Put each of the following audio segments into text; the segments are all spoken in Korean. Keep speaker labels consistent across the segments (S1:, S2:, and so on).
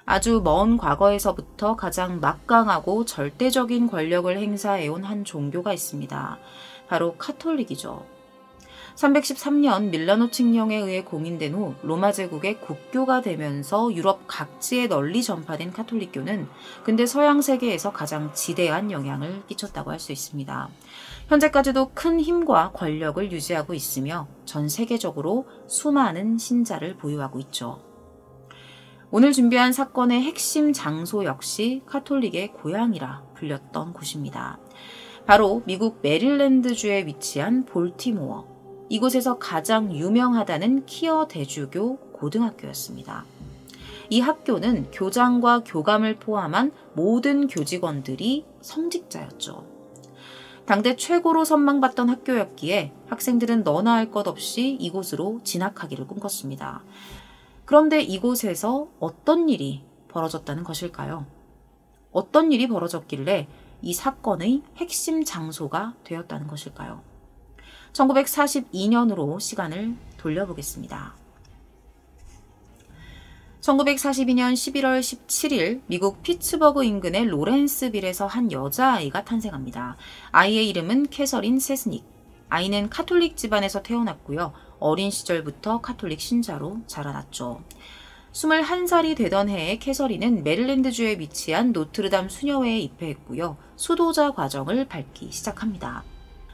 S1: 아주 먼 과거에서부터 가장 막강하고 절대적인 권력을 행사해온 한 종교가 있습니다. 바로 카톨릭이죠. 313년 밀라노 칙령에 의해 공인된 후 로마 제국의 국교가 되면서 유럽 각지에 널리 전파된 카톨릭교는 근대 서양 세계에서 가장 지대한 영향을 끼쳤다고 할 수 있습니다. 현재까지도 큰 힘과 권력을 유지하고 있으며 전 세계적으로 수많은 신자를 보유하고 있죠. 오늘 준비한 사건의 핵심 장소 역시 카톨릭의 고향이라 불렸던 곳입니다. 바로 미국 메릴랜드주에 위치한 볼티모어. 이곳에서 가장 유명하다는 키어 대주교 고등학교였습니다. 이 학교는 교장과 교감을 포함한 모든 교직원들이 성직자였죠. 당대 최고로 선망받던 학교였기에 학생들은 너나 할 것 없이 이곳으로 진학하기를 꿈꿨습니다. 그런데 이곳에서 어떤 일이 벌어졌다는 것일까요? 어떤 일이 벌어졌길래 이 사건의 핵심 장소가 되었다는 것일까요? 1942년으로 시간을 돌려보겠습니다. 1942년 11월 17일 미국 피츠버그 인근의 로렌스빌에서 한 여자아이가 탄생합니다. 아이의 이름은 캐서린 세스닉. 아이는 카톨릭 집안에서 태어났고요. 어린 시절부터 카톨릭 신자로 자라났죠. 21살이 되던 해에 캐서린은 메릴랜드주에 위치한 노트르담 수녀회에 입회했고요. 수도자 과정을 밟기 시작합니다.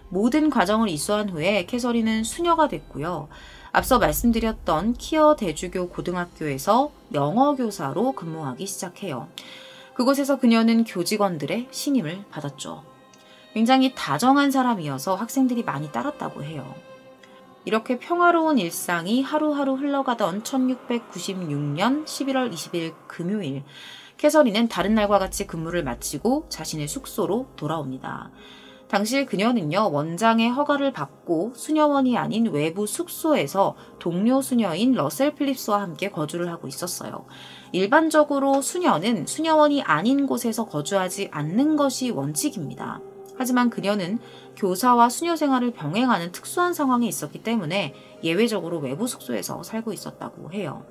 S1: 모든 과정을 이수한 후에 캐서린은 수녀가 됐고요. 앞서 말씀드렸던 키어 대주교 고등학교에서 영어 교사로 근무하기 시작해요. 그곳에서 그녀는 교직원들의 신임을 받았죠. 굉장히 다정한 사람이어서 학생들이 많이 따랐다고 해요. 이렇게 평화로운 일상이 하루하루 흘러가던 1696년 11월 20일 금요일, 캐서린은 다른 날과 같이 근무를 마치고 자신의 숙소로 돌아옵니다. 당시 그녀는요, 원장의 허가를 받고 수녀원이 아닌 외부 숙소에서 동료 수녀인 러셀 필립스와 함께 거주를 하고 있었어요. 일반적으로 수녀는 수녀원이 아닌 곳에서 거주하지 않는 것이 원칙입니다. 하지만 그녀는 교사와 수녀 생활을 병행하는 특수한 상황에 있었기 때문에 예외적으로 외부 숙소에서 살고 있었다고 해요.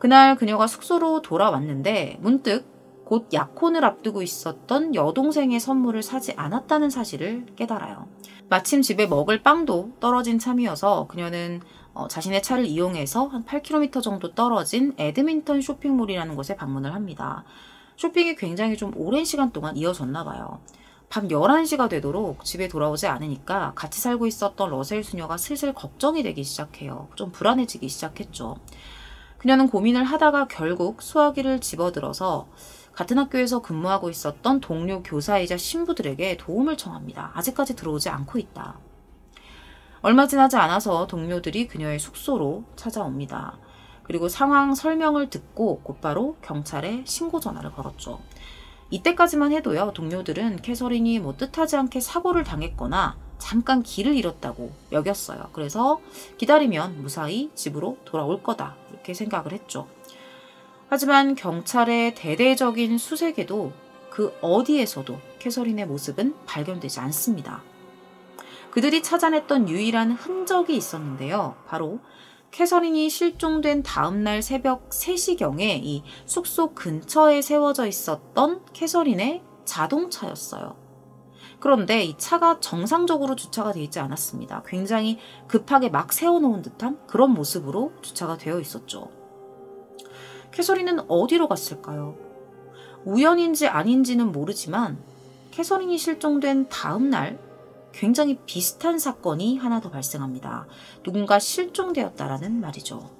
S1: 그날 그녀가 숙소로 돌아왔는데 문득 곧 약혼을 앞두고 있었던 여동생의 선물을 사지 않았다는 사실을 깨달아요. 마침 집에 먹을 빵도 떨어진 참이어서 그녀는 자신의 차를 이용해서 한 8km 정도 떨어진 에드민턴 쇼핑몰이라는 곳에 방문을 합니다. 쇼핑이 굉장히 좀 오랜 시간 동안 이어졌나 봐요. 밤 11시가 되도록 집에 돌아오지 않으니까 같이 살고 있었던 러셀 수녀가 슬슬 걱정이 되기 시작해요. 좀 불안해지기 시작했죠. 그녀는 고민을 하다가 결국 수화기를 집어들어서 같은 학교에서 근무하고 있었던 동료 교사이자 신부들에게 도움을 청합니다. 아직까지 들어오지 않고 있다. 얼마 지나지 않아서 동료들이 그녀의 숙소로 찾아옵니다. 그리고 상황 설명을 듣고 곧바로 경찰에 신고 전화를 걸었죠. 이때까지만 해도요, 동료들은 캐서린이 뜻하지 않게 사고를 당했거나 잠깐 길을 잃었다고 여겼어요. 그래서 기다리면 무사히 집으로 돌아올 거다, 이렇게 생각을 했죠. 하지만 경찰의 대대적인 수색에도 그 어디에서도 캐서린의 모습은 발견되지 않습니다. 그들이 찾아냈던 유일한 흔적이 있었는데요. 바로 캐서린이 실종된 다음날 새벽 3시경에 이 숙소 근처에 세워져 있었던 캐서린의 자동차였어요. 그런데 이 차가 정상적으로 주차가 되어 있지 않았습니다. 굉장히 급하게 막 세워놓은 듯한 그런 모습으로 주차가 되어 있었죠. 캐서린은 어디로 갔을까요? 우연인지 아닌지는 모르지만 캐서린이 실종된 다음 날 굉장히 비슷한 사건이 하나 더 발생합니다. 누군가 실종되었다라는 말이죠.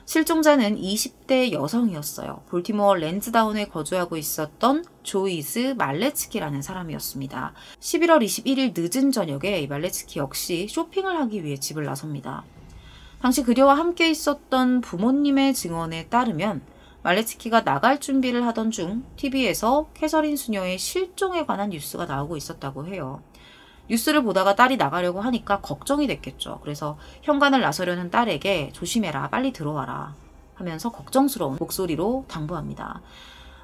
S1: 실종자는 20대 여성이었어요. 볼티모어 랜즈다운에 거주하고 있었던 조이즈 말레츠키라는 사람이었습니다. 11월 21일 늦은 저녁에 이 말레츠키 역시 쇼핑을 하기 위해 집을 나섭니다. 당시 그녀와 함께 있었던 부모님의 증언에 따르면 말레츠키가 나갈 준비를 하던 중 TV에서 캐서린 수녀의 실종에 관한 뉴스가 나오고 있었다고 해요. 뉴스를 보다가 딸이 나가려고 하니까 걱정이 됐겠죠. 그래서 현관을 나서려는 딸에게 조심해라, 빨리 들어와라 하면서 걱정스러운 목소리로 당부합니다.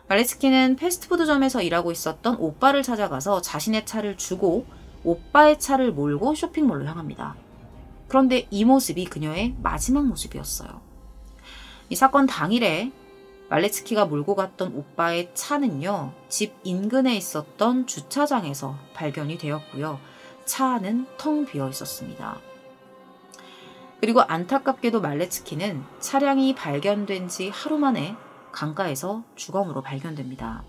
S1: 말레츠키는 패스트푸드점에서 일하고 있었던 오빠를 찾아가서 자신의 차를 주고 오빠의 차를 몰고 쇼핑몰로 향합니다. 그런데 이 모습이 그녀의 마지막 모습이었어요. 이 사건 당일에 말레츠키가 몰고 갔던 오빠의 차는요, 집 인근에 있었던 주차장에서 발견이 되었고요. 차 안은 텅 비어 있었습니다. 그리고 안타깝게도 말레츠키는 차량이 발견된 지 하루 만에 강가에서 주검으로 발견됩니다.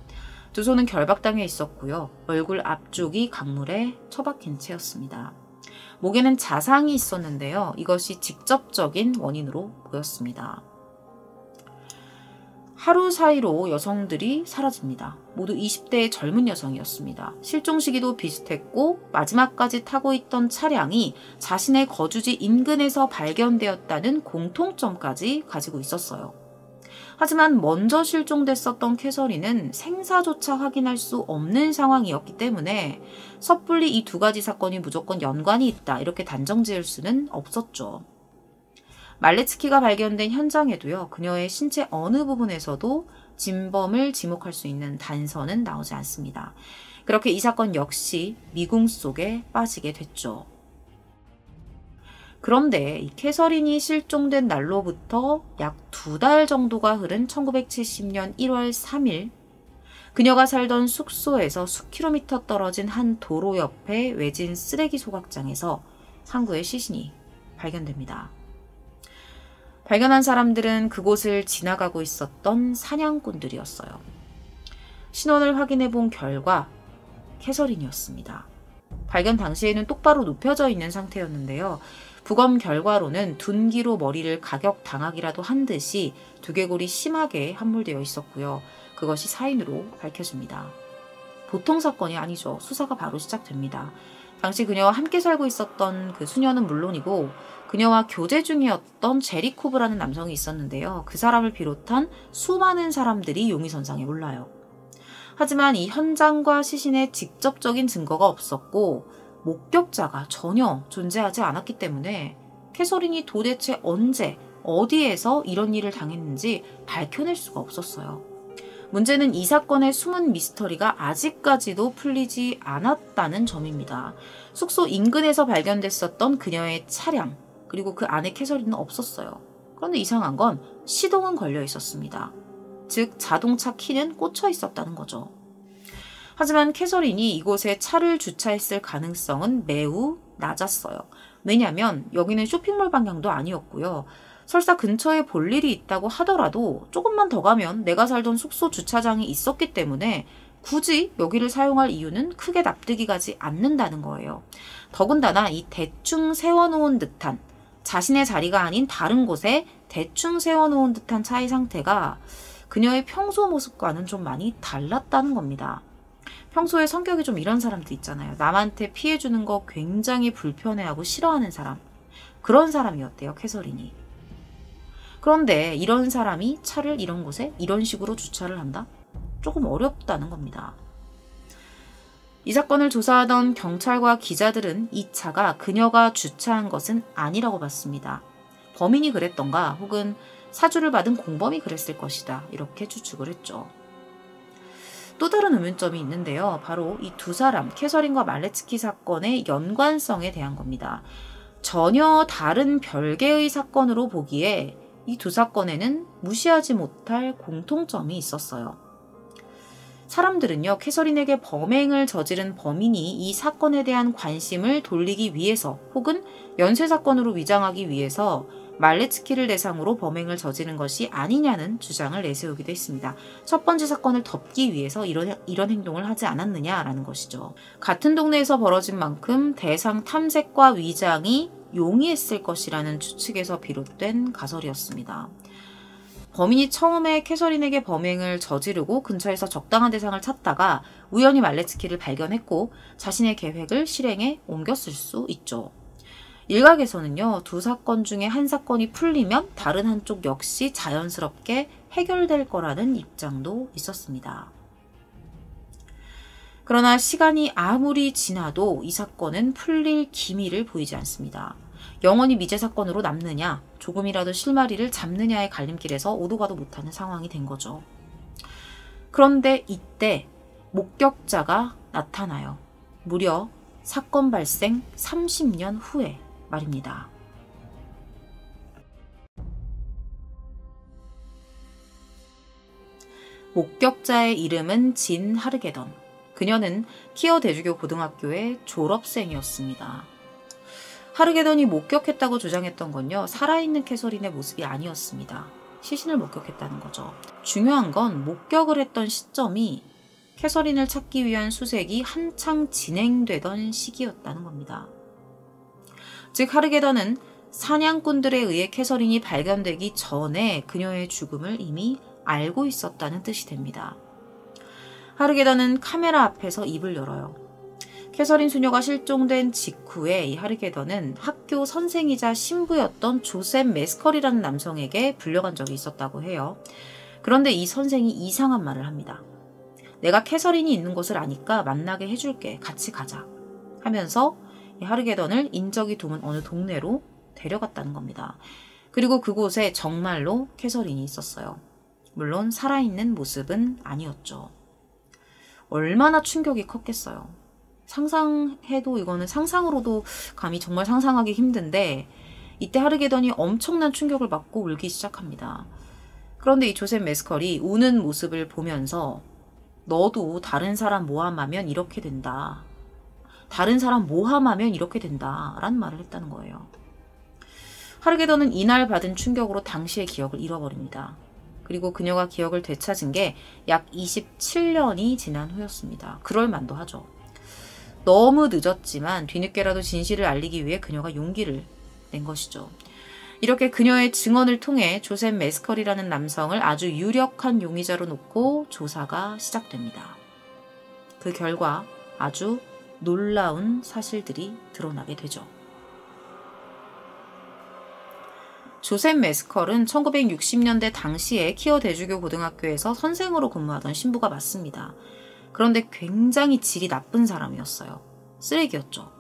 S1: 두 손은 결박당해 있었고요. 얼굴 앞쪽이 강물에 처박힌 채였습니다. 목에는 자상이 있었는데요. 이것이 직접적인 원인으로 보였습니다. 하루 사이로 여성들이 사라집니다. 모두 20대의 젊은 여성이었습니다. 실종 시기도 비슷했고 마지막까지 타고 있던 차량이 자신의 거주지 인근에서 발견되었다는 공통점까지 가지고 있었어요. 하지만 먼저 실종됐었던 캐서린은 생사조차 확인할 수 없는 상황이었기 때문에 섣불리 이 두 가지 사건이 무조건 연관이 있다 이렇게 단정지을 수는 없었죠. 말레츠키가 발견된 현장에도요. 그녀의 신체 어느 부분에서도 진범을 지목할 수 있는 단서는 나오지 않습니다. 그렇게 이 사건 역시 미궁 속에 빠지게 됐죠. 그런데 이 캐서린이 실종된 날로부터 약 2달 정도가 흐른 1970년 1월 3일 그녀가 살던 숙소에서 수킬로미터 떨어진 한 도로 옆에 외진 쓰레기 소각장에서 한 구의 시신이 발견됩니다. 발견한 사람들은 그곳을 지나가고 있었던 사냥꾼들이었어요. 신원을 확인해 본 결과 캐서린이었습니다. 발견 당시에는 똑바로 눕혀져 있는 상태였는데요. 부검 결과로는 둔기로 머리를 가격당하기라도 한 듯이 두개골이 심하게 함몰되어 있었고요. 그것이 사인으로 밝혀집니다. 보통 사건이 아니죠. 수사가 바로 시작됩니다. 당시 그녀와 함께 살고 있었던 그 수녀는 물론이고 그녀와 교제 중이었던 제리코브라는 남성이 있었는데요. 그 사람을 비롯한 수많은 사람들이 용의선상에 올라요. 하지만 이 현장과 시신에 직접적인 증거가 없었고 목격자가 전혀 존재하지 않았기 때문에 캐서린이 도대체 언제 어디에서 이런 일을 당했는지 밝혀낼 수가 없었어요. 문제는 이 사건의 숨은 미스터리가 아직까지도 풀리지 않았다는 점입니다. 숙소 인근에서 발견됐었던 그녀의 차량 그리고 그 안에 캐서린은 없었어요. 그런데 이상한 건 시동은 걸려 있었습니다. 즉 자동차 키는 꽂혀 있었다는 거죠. 하지만 캐서린이 이곳에 차를 주차했을 가능성은 매우 낮았어요. 왜냐하면 여기는 쇼핑몰 방향도 아니었고요. 설사 근처에 볼 일이 있다고 하더라도 조금만 더 가면 내가 살던 숙소 주차장이 있었기 때문에 굳이 여기를 사용할 이유는 크게 납득이 가지 않는다는 거예요. 더군다나 이 대충 세워놓은 듯한 자신의 자리가 아닌 다른 곳에 대충 세워놓은 듯한 차의 상태가 그녀의 평소 모습과는 좀 많이 달랐다는 겁니다. 평소에 성격이 좀 이런 사람들 있잖아요. 남한테 피해주는 거 굉장히 불편해하고 싫어하는 사람. 그런 사람이었대요, 캐서린이. 그런데 이런 사람이 차를 이런 곳에 이런 식으로 주차를 한다? 조금 어렵다는 겁니다. 이 사건을 조사하던 경찰과 기자들은 이 차가 그녀가 주차한 것은 아니라고 봤습니다. 범인이 그랬던가 혹은 사주를 받은 공범이 그랬을 것이다. 이렇게 추측을 했죠. 또 다른 의문점이 있는데요. 바로 이 두 사람, 캐서린과 말레츠키 사건의 연관성에 대한 겁니다. 전혀 다른 별개의 사건으로 보기에 이 두 사건에는 무시하지 못할 공통점이 있었어요. 사람들은요, 캐서린에게 범행을 저지른 범인이 이 사건에 대한 관심을 돌리기 위해서 혹은 연쇄사건으로 위장하기 위해서 말레츠키를 대상으로 범행을 저지른 것이 아니냐는 주장을 내세우기도 했습니다. 첫 번째 사건을 덮기 위해서 이런 행동을 하지 않았느냐라는 것이죠. 같은 동네에서 벌어진 만큼 대상 탐색과 위장이 용이했을 것이라는 추측에서 비롯된 가설이었습니다. 범인이 처음에 캐서린에게 범행을 저지르고 근처에서 적당한 대상을 찾다가 우연히 말레츠키를 발견했고 자신의 계획을 실행에 옮겼을 수 있죠. 일각에서는요, 두 사건 중에 한 사건이 풀리면 다른 한쪽 역시 자연스럽게 해결될 거라는 입장도 있었습니다. 그러나 시간이 아무리 지나도 이 사건은 풀릴 기미를 보이지 않습니다. 영원히 미제 사건으로 남느냐, 조금이라도 실마리를 잡느냐의 갈림길에서 오도 가도 못하는 상황이 된 거죠. 그런데 이때 목격자가 나타나요. 무려 사건 발생 30년 후에 말입니다. 목격자의 이름은 진 하르게던. 그녀는 키어 대주교 고등학교의 졸업생이었습니다. 하르게던이 목격했다고 주장했던 건요, 살아있는 캐서린의 모습이 아니었습니다. 시신을 목격했다는 거죠. 중요한 건 목격을 했던 시점이 캐서린을 찾기 위한 수색이 한창 진행되던 시기였다는 겁니다. 즉 하르게던은 사냥꾼들에 의해 캐서린이 발견되기 전에 그녀의 죽음을 이미 알고 있었다는 뜻이 됩니다. 하르게던은 카메라 앞에서 입을 열어요. 캐서린 수녀가 실종된 직후에 이 하르게던은 학교 선생이자 신부였던 조셉 메스컬이라는 남성에게 불려간 적이 있었다고 해요. 그런데 이 선생이 이상한 말을 합니다. 내가 캐서린이 있는 곳을 아니까 만나게 해줄게. 같이 가자. 하면서 이 하르게던을 인적이 드문 어느 동네로 데려갔다는 겁니다. 그리고 그곳에 정말로 캐서린이 있었어요. 물론 살아있는 모습은 아니었죠. 얼마나 충격이 컸겠어요. 상상해도 이거는 상상으로도 감히 정말 상상하기 힘든데 이때 하르게던이 엄청난 충격을 받고 울기 시작합니다. 그런데 이 조셉 메스컬이 우는 모습을 보면서 너도 다른 사람 모함하면 이렇게 된다. 다른 사람 모함하면 이렇게 된다. 라는 말을 했다는 거예요. 하르게던은 이날 받은 충격으로 당시의 기억을 잃어버립니다. 그리고 그녀가 기억을 되찾은 게 약 27년이 지난 후였습니다. 그럴 만도 하죠. 너무 늦었지만 뒤늦게라도 진실을 알리기 위해 그녀가 용기를 낸 것이죠. 이렇게 그녀의 증언을 통해 조셉 메스컬이라는 남성을 아주 유력한 용의자로 놓고 조사가 시작됩니다. 그 결과 아주 놀라운 사실들이 드러나게 되죠. 조셉 메스컬은 1960년대 당시에 키어 대주교 고등학교에서 선생으로 근무하던 신부가 맞습니다. 그런데 굉장히 질이 나쁜 사람이었어요. 쓰레기였죠.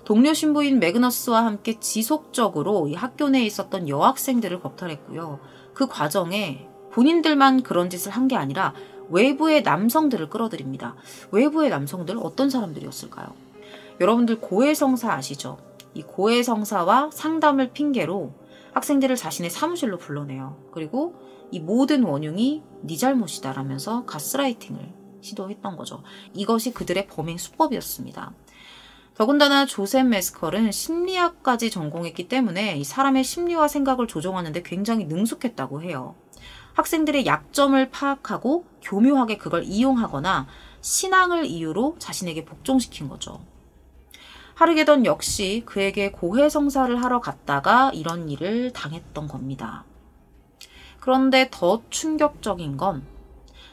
S1: 동료 신부인 매그너스와 함께 지속적으로 이 학교 내에 있었던 여학생들을 겁탈했고요. 그 과정에 본인들만 그런 짓을 한 게 아니라 외부의 남성들을 끌어들입니다. 외부의 남성들 어떤 사람들이었을까요? 여러분들 고해성사 아시죠? 이 고해성사와 상담을 핑계로 학생들을 자신의 사무실로 불러내요. 그리고 이 모든 원흉이 네 잘못이다 라면서 가스라이팅을 시도했던 거죠. 이것이 그들의 범행 수법이었습니다. 더군다나 조셉 메스컬은 심리학까지 전공했기 때문에 이 사람의 심리와 생각을 조종하는 데 굉장히 능숙했다고 해요. 학생들의 약점을 파악하고 교묘하게 그걸 이용하거나 신앙을 이유로 자신에게 복종시킨 거죠. 하르게던 역시 그에게 고해성사를 하러 갔다가 이런 일을 당했던 겁니다. 그런데 더 충격적인 건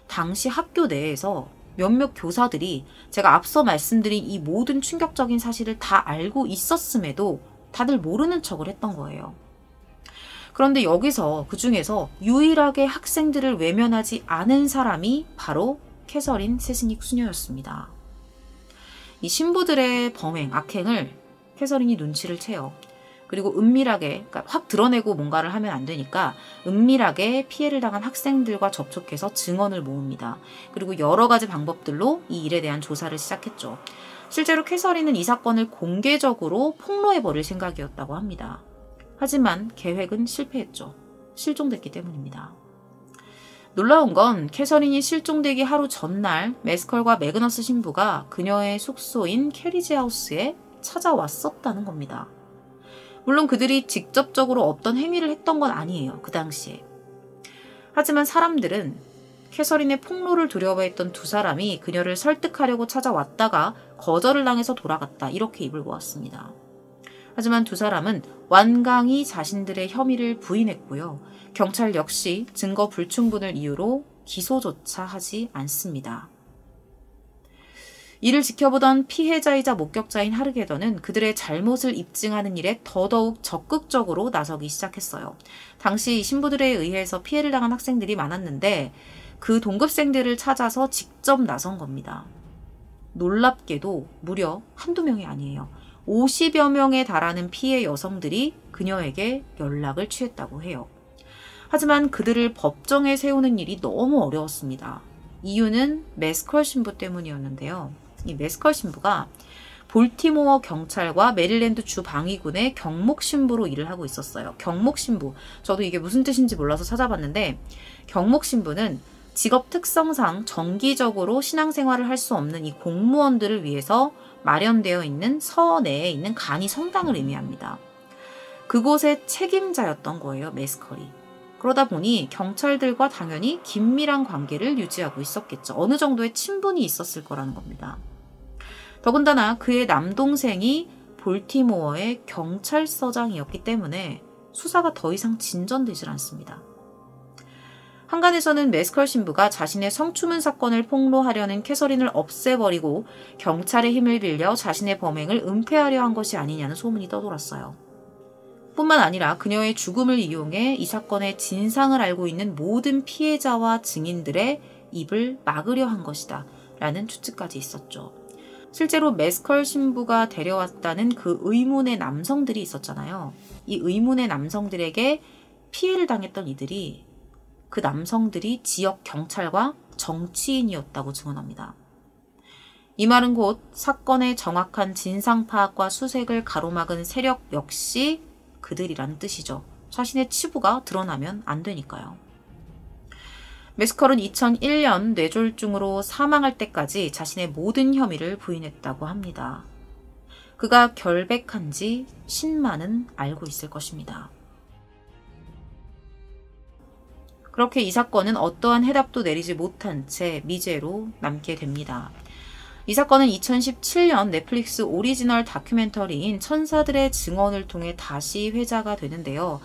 S1: 당시 학교 내에서 몇몇 교사들이 제가 앞서 말씀드린 이 모든 충격적인 사실을 다 알고 있었음에도 다들 모르는 척을 했던 거예요. 그런데 여기서 그 중에서 유일하게 학생들을 외면하지 않은 사람이 바로 캐서린 세스닉 수녀였습니다. 이 신부들의 범행, 악행을 캐서린이 눈치를 채요. 그리고 은밀하게, 그러니까 확 드러내고 뭔가를 하면 안 되니까 은밀하게 피해를 당한 학생들과 접촉해서 증언을 모읍니다. 그리고 여러 가지 방법들로 이 일에 대한 조사를 시작했죠. 실제로 캐서린은 이 사건을 공개적으로 폭로해버릴 생각이었다고 합니다. 하지만 계획은 실패했죠. 실종됐기 때문입니다. 놀라운 건 캐서린이 실종되기 하루 전날 메스컬과 매그너스 신부가 그녀의 숙소인 캐리지하우스에 찾아왔었다는 겁니다. 물론 그들이 직접적으로 어떤 행위를 했던 건 아니에요. 그 당시에. 하지만 사람들은 캐서린의 폭로를 두려워했던 두 사람이 그녀를 설득하려고 찾아왔다가 거절을 당해서 돌아갔다. 이렇게 입을 모았습니다. 하지만 두 사람은 완강히 자신들의 혐의를 부인했고요. 경찰 역시 증거 불충분을 이유로 기소조차 하지 않습니다. 이를 지켜보던 피해자이자 목격자인 하르게던은 그들의 잘못을 입증하는 일에 더더욱 적극적으로 나서기 시작했어요. 당시 신부들에 의해서 피해를 당한 학생들이 많았는데 그 동급생들을 찾아서 직접 나선 겁니다. 놀랍게도 무려 한두 명이 아니에요. 50여 명에 달하는 피해 여성들이 그녀에게 연락을 취했다고 해요. 하지만 그들을 법정에 세우는 일이 너무 어려웠습니다. 이유는 메스컬 신부 때문이었는데요. 이 메스컬 신부가 볼티모어 경찰과 메릴랜드 주 방위군의 경목 신부로 일을 하고 있었어요. 경목 신부. 저도 이게 무슨 뜻인지 몰라서 찾아봤는데 경목 신부는 직업 특성상 정기적으로 신앙생활을 할 수 없는 이 공무원들을 위해서 마련되어 있는 서내에 있는 간이 성당을 의미합니다. 그곳의 책임자였던 거예요, 메스컬이. 그러다 보니 경찰들과 당연히 긴밀한 관계를 유지하고 있었겠죠. 어느 정도의 친분이 있었을 거라는 겁니다. 더군다나 그의 남동생이 볼티모어의 경찰서장이었기 때문에 수사가 더 이상 진전되질 않습니다. 한간에서는 메스컬 신부가 자신의 성추문 사건을 폭로하려는 캐서린을 없애버리고 경찰의 힘을 빌려 자신의 범행을 은폐하려 한 것이 아니냐는 소문이 떠돌았어요. 뿐만 아니라 그녀의 죽음을 이용해 이 사건의 진상을 알고 있는 모든 피해자와 증인들의 입을 막으려 한 것이다 라는 추측까지 있었죠. 실제로 메스컬 신부가 데려왔다는 그 의문의 남성들이 있었잖아요. 이 의문의 남성들에게 피해를 당했던 이들이 그 남성들이 지역 경찰과 정치인이었다고 증언합니다. 이 말은 곧 사건의 정확한 진상 파악과 수색을 가로막은 세력 역시 그들이라는 뜻이죠. 자신의 치부가 드러나면 안 되니까요. 메스컬은 2001년 뇌졸중으로 사망할 때까지 자신의 모든 혐의를 부인했다고 합니다. 그가 결백한 지 10만은 알고 있을 것입니다. 그렇게 이 사건은 어떠한 해답도 내리지 못한 채 미제로 남게 됩니다. 이 사건은 2017년 넷플릭스 오리지널 다큐멘터리인 천사들의 증언을 통해 다시 회자가 되는데요.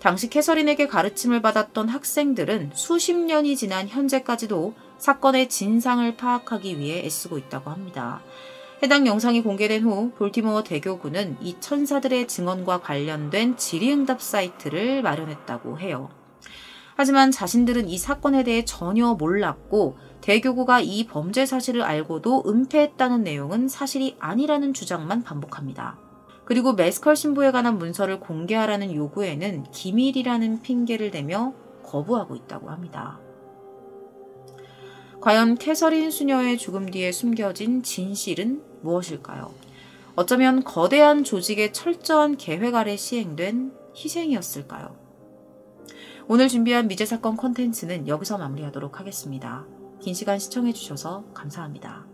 S1: 당시 캐서린에게 가르침을 받았던 학생들은 수십 년이 지난 현재까지도 사건의 진상을 파악하기 위해 애쓰고 있다고 합니다. 해당 영상이 공개된 후 볼티모어 대교구는 이 천사들의 증언과 관련된 질의응답 사이트를 마련했다고 해요. 하지만 자신들은 이 사건에 대해 전혀 몰랐고 대교구가 이 범죄 사실을 알고도 은폐했다는 내용은 사실이 아니라는 주장만 반복합니다. 그리고 메스컬 신부에 관한 문서를 공개하라는 요구에는 기밀이라는 핑계를 대며 거부하고 있다고 합니다. 과연 캐서린 수녀의 죽음 뒤에 숨겨진 진실은 무엇일까요? 어쩌면 거대한 조직의 철저한 계획 아래 시행된 희생이었을까요? 오늘 준비한 미제 사건 콘텐츠는 여기서 마무리하도록 하겠습니다. 긴 시간 시청해주셔서 감사합니다.